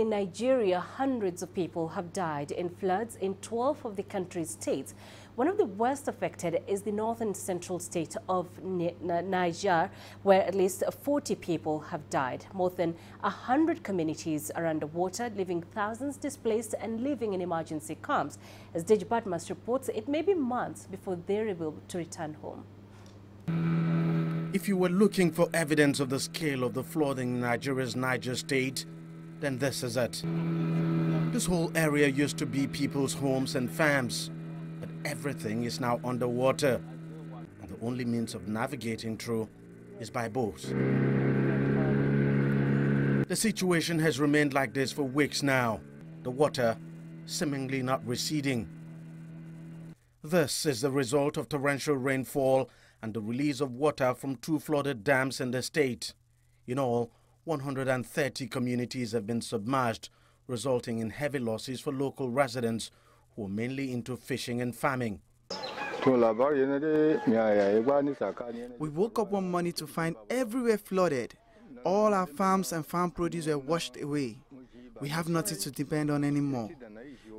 In Nigeria, hundreds of people have died in floods in 12 of the country's states. One of the worst affected is the northern central state of Niger, where at least 40 people have died. More than 100 communities are underwater, leaving thousands displaced and living in emergency camps. As Deji Badmus reports, it may be months before they're able to return home. If you were looking for evidence of the scale of the flooding in Nigeria's Niger state, then this is it. This whole area used to be people's homes and farms, but everything is now underwater, and the only means of navigating through is by boat. The situation has remained like this for weeks now, the water seemingly not receding. This is the result of torrential rainfall and the release of water from 2 flooded dams in the state. In all, 130 communities have been submerged, resulting in heavy losses for local residents who are mainly into fishing and farming. We woke up one morning to find everywhere flooded. All our farms and farm produce were washed away. We have nothing to depend on anymore.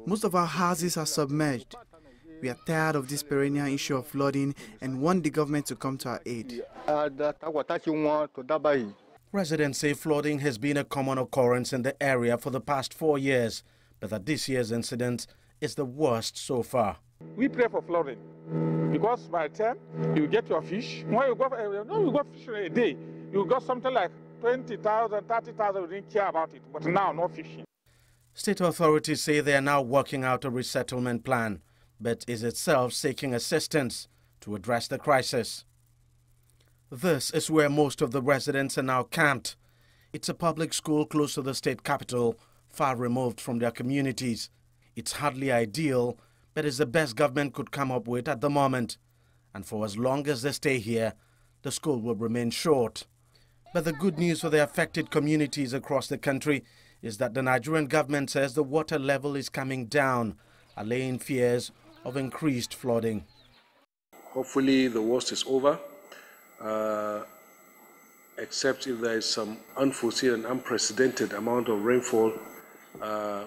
Most of our houses are submerged. We are tired of this perennial issue of flooding and want the government to come to our aid. Residents say flooding has been a common occurrence in the area for the past 4 years, but that this year's incident is the worst so far. We pray for flooding because by the time you get your fish, when you go fishing a day, you got something like 20,000, 30,000, we didn't care about it, but now no fishing. State authorities say they are now working out a resettlement plan, but is itself seeking assistance to address the crisis. This is where most of the residents are now camped. It's a public school close to the state capital, far removed from their communities. It's hardly ideal, but it's the best government could come up with at the moment. And for as long as they stay here, the school will remain short. But the good news for the affected communities across the country is that the Nigerian government says the water level is coming down, allaying fears of increased flooding. Hopefully the worst is over. Except if there is some unforeseen and unprecedented amount of rainfall,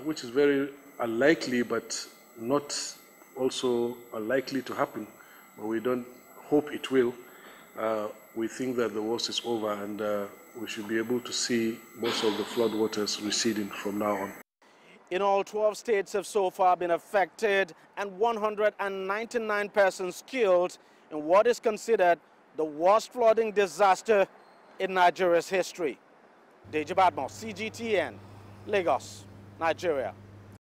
which is very unlikely, but not also unlikely to happen. But we don't hope it will. We think that the worst is over, and we should be able to see most of the floodwaters receding from now on. In all, 12 states have so far been affected and 199 persons killed in what is considered the worst flooding disaster in Nigeria's history. Deji Badmus, CGTN, Lagos, Nigeria.